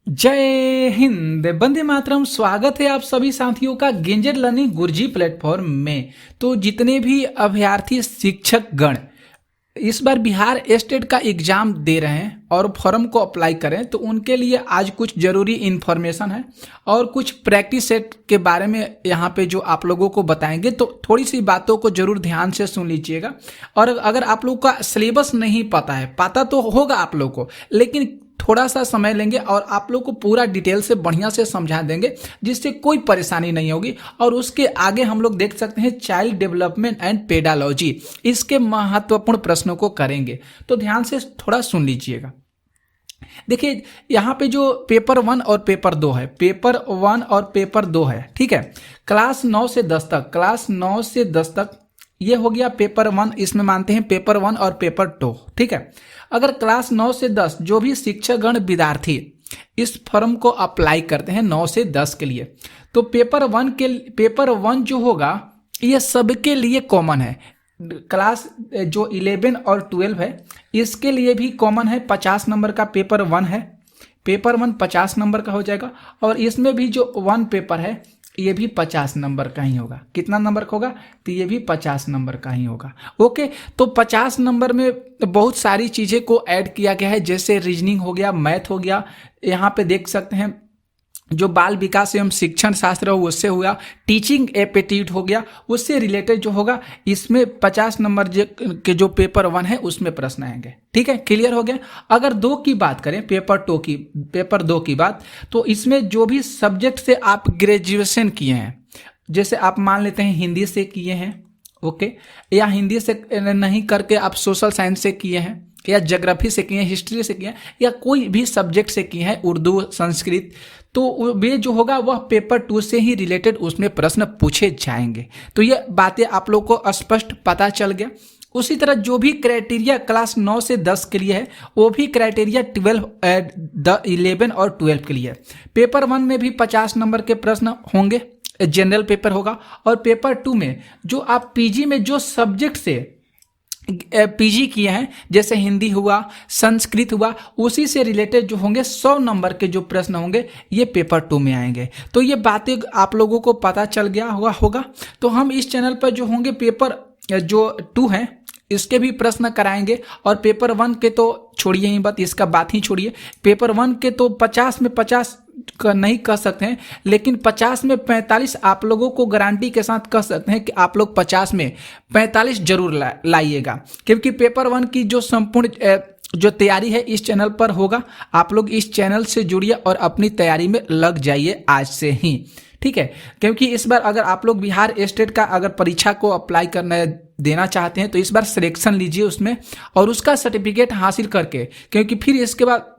जय हिंद, वंदे मातरम। स्वागत है आप सभी साथियों का गेंजर लर्निंग गुरुजी प्लेटफॉर्म में। तो जितने भी अभ्यर्थी शिक्षक गण इस बार बिहार स्टेट का एग्जाम दे रहे हैं और फॉर्म को अप्लाई करें, तो उनके लिए आज कुछ जरूरी इन्फॉर्मेशन है और कुछ प्रैक्टिस सेट के बारे में यहाँ पे जो आप लोगों को बताएंगे। तो थोड़ी सी बातों को जरूर ध्यान से सुन लीजिएगा। और अगर आप लोग का सिलेबस नहीं पता है, पता तो होगा आप लोग को, लेकिन थोड़ा सा समय लेंगे और आप लोग को पूरा डिटेल से बढ़िया से समझा देंगे, जिससे कोई परेशानी नहीं होगी। और उसके आगे हम लोग देख सकते हैं चाइल्ड डेवलपमेंट एंड पेडालॉजी, इसके महत्वपूर्ण प्रश्नों को करेंगे। तो ध्यान से थोड़ा सुन लीजिएगा। देखिए यहाँ पे जो पेपर 1 और पेपर 2 है, पेपर 1 और पेपर 2 है, ठीक है। क्लास 9 से 10 तक, क्लास 9 से 10 तक ये हो गया पेपर 1। इसमें मानते हैं पेपर 1 और पेपर 2, ठीक है। अगर क्लास 9 से 10 जो भी शिक्षकगण विद्यार्थी इस फॉर्म को अप्लाई करते हैं 9 से 10 के लिए, तो पेपर 1 जो होगा ये सबके लिए कॉमन है। क्लास जो 11 और 12 है इसके लिए भी कॉमन है। 50 नंबर का पेपर 1 है, पेपर 1 50 नंबर का हो जाएगा। और इसमें भी जो 1 पेपर है ये भी 50 नंबर का ही होगा। कितना नंबर का होगा? तो ये भी 50 नंबर का ही होगा। ओके, तो 50 नंबर में बहुत सारी चीज़ें को ऐड किया गया है, जैसे रीजनिंग हो गया, मैथ हो गया। यहाँ पे देख सकते हैं जो बाल विकास एवं शिक्षण शास्त्र हो उससे हुआ, टीचिंग एप्टीट्यूड हो गया, उससे रिलेटेड जो होगा इसमें 50 नंबर के जो पेपर 1 है उसमें प्रश्न आएंगे। ठीक है, क्लियर हो गया। अगर 2 की बात करें, पेपर 2 की बात, तो इसमें जो भी सब्जेक्ट से आप ग्रेजुएशन किए हैं, जैसे आप मान लेते हैं हिंदी से किए हैं, ओके, या हिंदी से नहीं करके आप सोशल साइंस से किए हैं, या ज्योग्राफी से किए हैं, हिस्ट्री से किए हैं, या कोई भी सब्जेक्ट से किए हैं, उर्दू, संस्कृत, तो वे जो होगा वह पेपर 2 से ही रिलेटेड उसमें प्रश्न पूछे जाएंगे। तो ये बातें आप लोग को स्पष्ट पता चल गया। उसी तरह जो भी क्राइटेरिया क्लास 9 से 10 के लिए है वो भी क्राइटेरिया 11 और 12 के लिए है। पेपर 1 में भी 50 नंबर के प्रश्न होंगे, जनरल पेपर होगा। और पेपर 2 में जो आप पीजी में जो सब्जेक्ट से पीजी किए हैं, जैसे हिंदी हुआ, संस्कृत हुआ, उसी से रिलेटेड जो होंगे 100 नंबर के जो प्रश्न होंगे ये पेपर 2 में आएंगे। तो ये बातें आप लोगों को पता चल गया होगा। तो हम इस चैनल पर जो होंगे पेपर जो 2 हैं इसके भी प्रश्न कराएंगे। और पेपर 1 के तो छोड़िए ही बात, इसका बात ही छोड़िए। पेपर 1 के तो 50 में 50 का नहीं कह सकते हैं, लेकिन 50 में 45 आप लोगों को गारंटी के साथ कह सकते हैं कि आप लोग 50 में 45 जरूर लाइएगा। क्योंकि पेपर 1 की जो संपूर्ण जो तैयारी है इस चैनल पर होगा। आप लोग इस चैनल से जुड़िए और अपनी तैयारी में लग जाइए आज से ही, ठीक है। क्योंकि इस बार अगर आप लोग बिहार स्टेट का अगर परीक्षा को अप्लाई करना देना चाहते हैं तो इस बार सिलेक्शन लीजिए उसमें, और उसका सर्टिफिकेट हासिल करके, क्योंकि फिर इसके बाद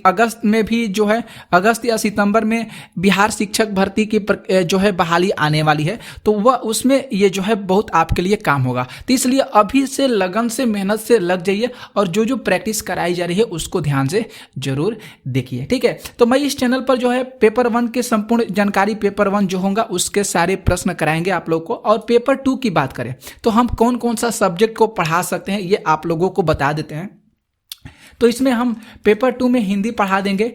अगस्त में भी जो है, अगस्त या सितंबर में बिहार शिक्षक भर्ती की जो है बहाली आने वाली है, तो वह उसमें ये जो है बहुत आपके लिए काम होगा। तो इसलिए अभी से लगन से मेहनत से लग जाइए और जो जो प्रैक्टिस कराई जा रही है उसको ध्यान से जरूर देखिए, ठीक है। तो मैं इस चैनल पर जो है पेपर 1 के संपूर्ण जानकारी, पेपर 1 जो होगा उसके सारे प्रश्न कराएंगे आप लोग को। और पेपर 2 की बात करें तो हम कौन कौन सा सब्जेक्ट को पढ़ा सकते हैं ये आप लोगों को बता देते हैं। तो इसमें हम पेपर 2 में हिंदी पढ़ा देंगे,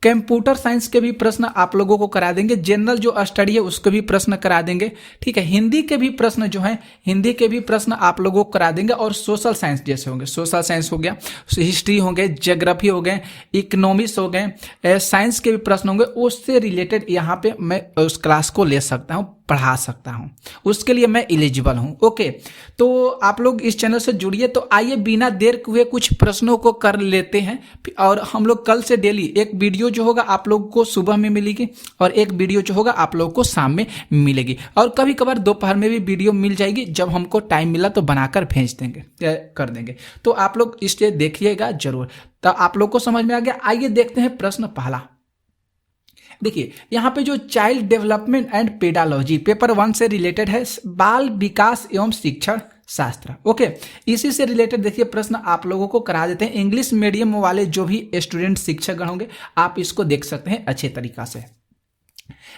कंप्यूटर साइंस के भी प्रश्न आप लोगों को करा देंगे, जनरल जो स्टडी है उसके भी प्रश्न करा देंगे, ठीक है। हिंदी के भी प्रश्न जो हैं, हिंदी के भी प्रश्न आप लोगों को करा देंगे। और सोशल साइंस जैसे होंगे, सोशल साइंस हो गया, हिस्ट्री हो गए, ज्योग्राफी हो गए, इकोनॉमिक्स हो गए, साइंस के भी प्रश्न होंगे, उससे रिलेटेड यहाँ पे मैं उस क्लास को ले सकता हूँ, पढ़ा सकता हूँ, उसके लिए मैं एलिजिबल हूँ। ओके, तो आप लोग इस चैनल से जुड़िए। तो आइए बिना देर हुए कुछ प्रश्नों को कर लेते हैं। और हम लोग कल से डेली एक वीडियो जो होगा आप लोग को सुबह में मिलेगी और एक वीडियो जो होगा आप लोग को शाम में मिलेगी, और कभी कभार दोपहर में भी वीडियो मिल जाएगी। जब हमको टाइम मिला तो बनाकर भेज देंगे, कर देंगे। तो आप लोग इसे देखिएगा जरूर। तो आप लोग को समझ में आ गया। आइए देखते हैं प्रश्न पहला। देखिए यहाँ पे जो child development and pedology paper 1 से रिलेटेड है, बाल विकास एवं शिक्षण शास्त्र, ओके, इसी से रिलेटेड देखिए प्रश्न आप लोगों को करा देते हैं। इंग्लिश मीडियम वाले जो भी स्टूडेंट शिक्षकगण होंगे आप इसको देख सकते हैं अच्छे तरीका से।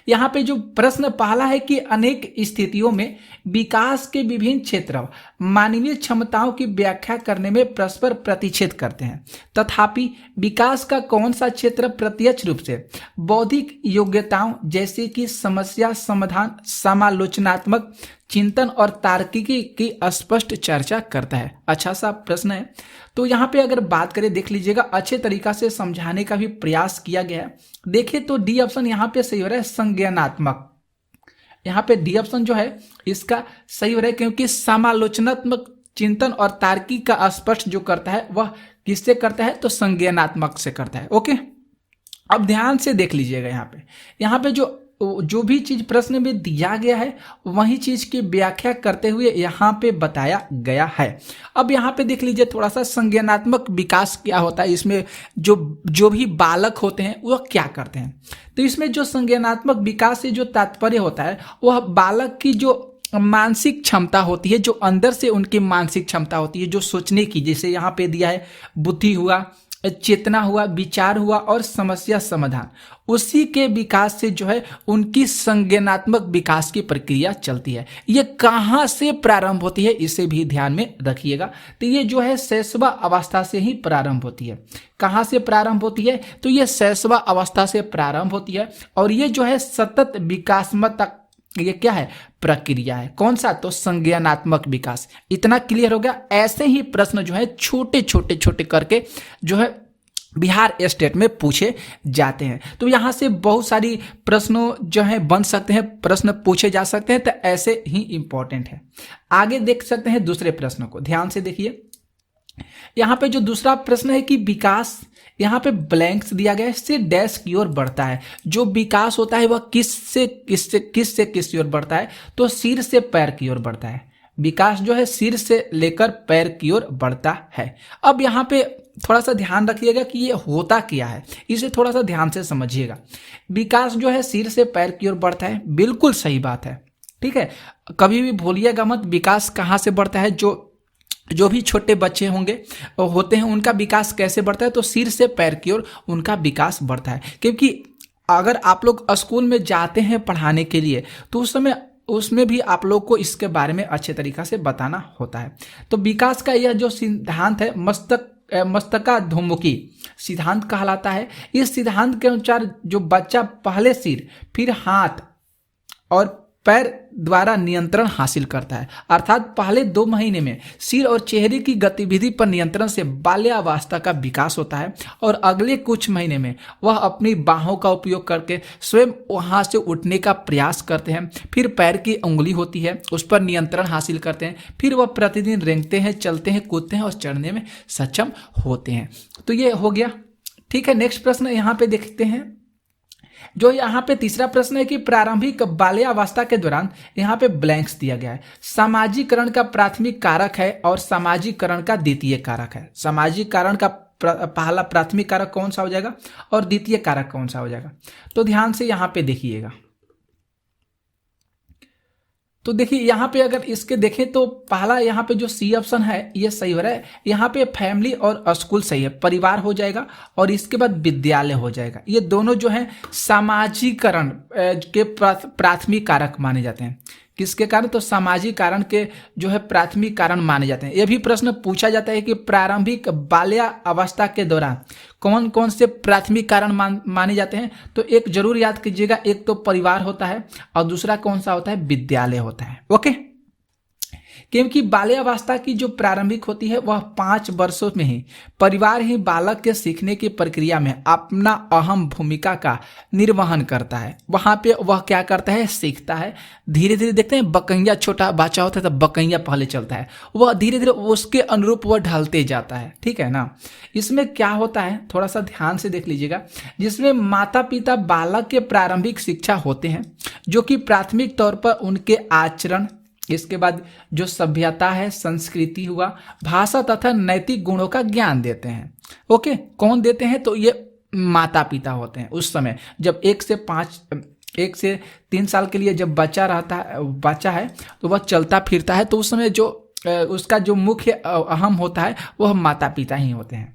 यहाँ पे जो प्रश्न पहला है कि अनेक स्थितियों में विकास के विभिन्न क्षेत्र मानवीय क्षमताओं की व्याख्या करने में परस्पर प्रतिच्छेद करते हैं, तथापि विकास का कौन सा क्षेत्र प्रत्यक्ष रूप से बौद्धिक योग्यताओं जैसे कि समस्या समाधान, समालोचनात्मक चिंतन और तार्किकी की स्पष्ट चर्चा करता है। अच्छा सा प्रश्न है। तो यहाँ पे अगर बात करें, देख लीजिएगा, अच्छे तरीका से समझाने का भी प्रयास किया गया है। देखिए तो डी ऑप्शन यहाँ पे सही हो रहा है, संज्ञानात्मक। यहाँ पे डी ऑप्शन जो है इसका सही हो रहा है, क्योंकि समालोचनात्मक चिंतन और तार्किक का स्पष्ट जो करता है वह किससे करता है, तो संज्ञानात्मक से करता है। ओके, अब ध्यान से देख लीजिएगा, यहाँ पे जो भी चीज प्रश्न में दिया गया है वही चीज की व्याख्या करते हुए यहाँ पे बताया गया है। अब यहाँ पे देख लीजिए थोड़ा सा, संज्ञानात्मक विकास क्या होता है, इसमें जो भी बालक होते हैं वह क्या करते हैं। तो इसमें जो संज्ञानात्मक विकास से जो तात्पर्य होता है वह बालक की जो मानसिक क्षमता होती है, जो अंदर से उनकी मानसिक क्षमता होती है, जो सोचने की, जैसे यहाँ पे दिया है बुद्धि हुआ, चेतना हुआ, विचार हुआ और समस्या समाधान, उसी के विकास से जो है उनकी संज्ञानात्मक विकास की प्रक्रिया चलती है। ये कहाँ से प्रारंभ होती है इसे भी ध्यान में रखिएगा। तो ये जो है शैशव अवस्था से ही प्रारंभ होती है। कहाँ से प्रारंभ होती है, तो ये शैशव अवस्था से प्रारंभ होती है और ये जो है सतत विकासमतक, ये क्या है, प्रक्रिया है। कौन सा, तो संज्ञानात्मक विकास। इतना क्लियर हो गया। ऐसे ही प्रश्न जो है छोटे छोटे करके जो है बिहार स्टेट में पूछे जाते हैं। तो यहाँ से बहुत सारी प्रश्नों जो है बन सकते हैं, प्रश्न पूछे जा सकते हैं, तो ऐसे ही इंपॉर्टेंट है। आगे देख सकते हैं दूसरे प्रश्न को, ध्यान से देखिए। यहाँ पे जो दूसरा प्रश्न है कि विकास, यहाँ पे ब्लैंक्स दिया गया है, इससे डैश की ओर बढ़ता है। जो विकास होता है वह किस से किस की ओर बढ़ता है, तो सिर से पैर की ओर बढ़ता है। विकास जो है सिर से लेकर पैर की ओर बढ़ता है। अब यहाँ पे थोड़ा सा ध्यान रखिएगा कि ये होता क्या है, इसे थोड़ा सा ध्यान से समझिएगा। विकास जो है सिर से पैर की ओर बढ़ता है, बिल्कुल सही बात है, ठीक है। कभी भी भूलिएगा मत, विकास कहाँ से बढ़ता है। जो भी छोटे बच्चे होते हैं उनका विकास कैसे बढ़ता है, तो सिर से पैर की ओर उनका विकास बढ़ता है। क्योंकि अगर आप लोग स्कूल में जाते हैं पढ़ाने के लिए तो उस समय उसमें भी आप लोग को इसके बारे में अच्छे तरीका से बताना होता है। तो विकास का यह जो सिद्धांत है मस्तकाधोमुखी सिद्धांत कहलाता है। इस सिद्धांत के अनुसार जो बच्चा पहले सिर फिर हाथ और पैर द्वारा नियंत्रण हासिल करता है, अर्थात पहले 2 महीने में सिर और चेहरे की गतिविधि पर नियंत्रण से बाल्यावस्था का विकास होता है और अगले कुछ महीने में वह अपनी बाहों का उपयोग करके स्वयं वहां से उठने का प्रयास करते हैं। फिर पैर की उंगली होती है, उस पर नियंत्रण हासिल करते हैं। फिर वह प्रतिदिन रेंगते हैं, चलते हैं, कूदते हैं और चढ़ने में सक्षम होते हैं। तो ये हो गया, ठीक है। नेक्स्ट प्रश्न यहाँ पे देखते हैं। जो यहाँ पे तीसरा प्रश्न है कि प्रारंभिक बाल्यावस्था के दौरान, यहाँ पे ब्लैंक्स दिया गया है, सामाजिकरण का प्राथमिक कारक है और सामाजिकरण का द्वितीय कारक है। सामाजिकरण का पहला प्राथमिक कारक कौन सा हो जाएगा और द्वितीय कारक कौन सा हो जाएगा, तो ध्यान से यहाँ पे देखिएगा। तो देखिए यहाँ पे अगर इसके देखें तो पहला यहाँ पे जो सी ऑप्शन है ये सही हो रहा है। यहाँ पे फैमिली और स्कूल सही है, परिवार हो जाएगा और इसके बाद विद्यालय हो जाएगा। ये दोनों जो है सामाजिकरण के प्राथमिक कारक माने जाते हैं। किसके कारण, तो सामाजिक कारण के जो है प्राथमिक कारण माने जाते हैं। यह भी प्रश्न पूछा जाता है कि प्रारंभिक बाल्यावस्था के दौरान कौन कौन से प्राथमिक कारण माने जाते हैं। तो एक जरूर याद कीजिएगा, एक तो परिवार होता है और दूसरा कौन सा होता है, विद्यालय होता है। ओके, क्योंकि बाल्यावस्था की जो प्रारंभिक होती है वह 5 वर्षों में ही परिवार ही बालक के सीखने की प्रक्रिया में अपना अहम भूमिका का निर्वहन करता है। वहां पे वह क्या करता है, सीखता है। धीरे धीरे देखते हैं, बकैया छोटा बच्चा होता है तो बकैया पहले चलता है, वह धीरे धीरे उसके अनुरूप वह ढलते जाता है, ठीक है ना। इसमें क्या होता है, थोड़ा सा ध्यान से देख लीजिएगा, जिसमें माता पिता बालक के प्रारंभिक शिक्षा होते हैं, जो कि प्राथमिक तौर पर उनके आचरण, इसके बाद जो सभ्यता है, संस्कृति हुआ, भाषा तथा नैतिक गुणों का ज्ञान देते हैं। ओके, कौन देते हैं, तो ये माता पिता होते हैं। उस समय जब 1 से 3 साल के लिए जब बच्चा है तो वह चलता फिरता है, तो उस समय जो उसका जो मुख्य अहम होता है वह माता पिता ही होते हैं।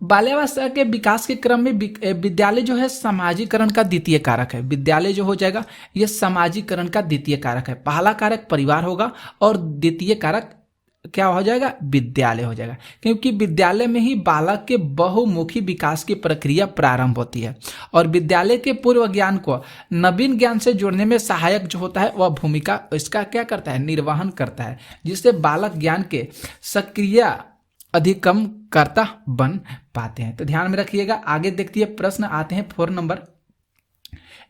बाल्यावस्था के विकास के क्रम में विद्यालय जो है समाजीकरण का द्वितीय कारक है। विद्यालय जो हो जाएगा ये समाजीकरण का द्वितीय कारक है। पहला कारक परिवार होगा और द्वितीय कारक क्या हो जाएगा, विद्यालय हो जाएगा, क्योंकि विद्यालय में ही बालक के बहुमुखी विकास की प्रक्रिया प्रारंभ होती है और विद्यालय के पूर्व ज्ञान को नवीन ज्ञान से जोड़ने में सहायक जो होता है वह भूमिका इसका क्या करता है, निर्वहन करता है, जिससे बालक ज्ञान के सक्रिय अधिगम करता बन पाते हैं। तो ध्यान में रखिएगा। आगे देखिए प्रश्न आते हैं 4 नंबर।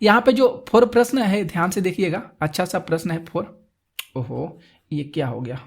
यहाँ पे जो 4 प्रश्न है ध्यान से देखिएगा, अच्छा सा प्रश्न है 4। ओहो ये क्या हो गया,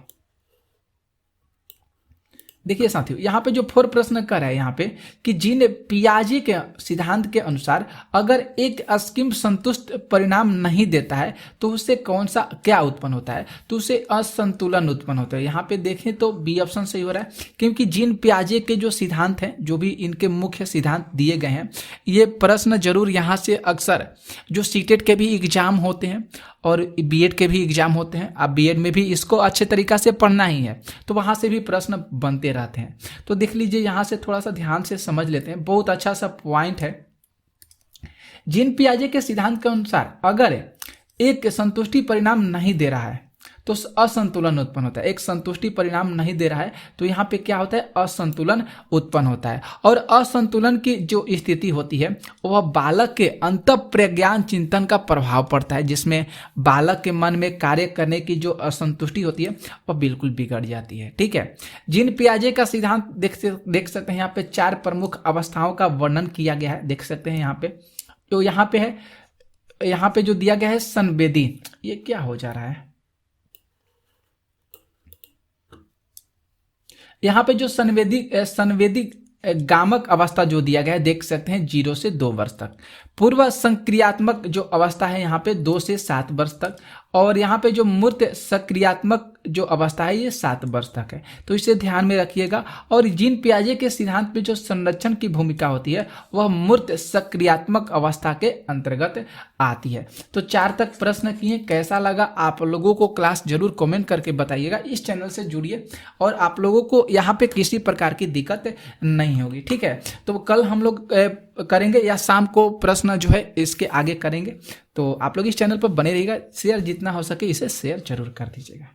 देखिए साथियों यहाँ पे जो 4 प्रश्न कर है यहाँ पे कि जीन पियाजे के सिद्धांत के अनुसार अगर एक स्कीम संतुष्ट परिणाम नहीं देता है तो उससे कौन सा क्या उत्पन्न होता है, तो उससे असंतुलन उत्पन्न होता है। यहाँ पे देखें तो बी ऑप्शन सही हो रहा है, क्योंकि जीन पियाजे के जो सिद्धांत हैं, जो भी इनके मुख्य सिद्धांत दिए गए हैं, ये प्रश्न जरूर यहाँ से अक्सर जो सीटेट के भी एग्जाम होते हैं और बीएड के भी एग्जाम होते हैं, आप बीएड में भी इसको अच्छे तरीका से पढ़ना ही है, तो वहाँ से भी प्रश्न बनते रहते हैं। तो देख लीजिए यहाँ से थोड़ा सा ध्यान से समझ लेते हैं, बहुत अच्छा सा पॉइंट है। जीन पियाजे के सिद्धांत के अनुसार अगर एक संतुष्टि परिणाम नहीं दे रहा है तो असंतुलन उत्पन्न होता है। एक संतुष्टि परिणाम नहीं दे रहा है तो यहाँ पे क्या होता है, असंतुलन उत्पन्न होता है। और असंतुलन की जो स्थिति होती है वह बालक के अंतःप्रज्ञान चिंतन का प्रभाव पड़ता है, जिसमें बालक के मन में कार्य करने की जो असंतुष्टि होती है वह बिल्कुल बिगड़ जाती है। ठीक है, जीन पियाजे का सिद्धांत देख सकते हैं यहाँ पे 4 प्रमुख अवस्थाओं का वर्णन किया गया है, देख सकते हैं यहाँ पे। तो यहाँ पे है, यहाँ पे जो दिया गया है संवेदी, ये क्या हो जा रहा है, यहाँ पे जो संवेदी गामक अवस्था जो दिया गया है देख सकते हैं 0 से 2 वर्ष तक। पूर्व संक्रियात्मक जो अवस्था है यहाँ पे 2 से 7 वर्ष तक, और यहाँ पे जो मूर्त सक्रियात्मक जो अवस्था है ये 7 वर्ष तक है। तो इसे ध्यान में रखिएगा। और जीन पियाजे के सिद्धांत में जो संरक्षण की भूमिका होती है वह मूर्त सक्रियात्मक अवस्था के अंतर्गत आती है। तो 4 तक प्रश्न किए, कैसा लगा आप लोगों को क्लास जरूर कमेंट करके बताइएगा। इस चैनल से जुड़िए और आप लोगों को यहाँ पे किसी प्रकार की दिक्कत नहीं होगी। ठीक है, तो कल हम लोग करेंगे या शाम को प्रश्न जो है इसके आगे करेंगे। तो आप लोग इस चैनल पर बने रहिएगा, शेयर जितना हो सके इसे शेयर जरूर कर दीजिएगा।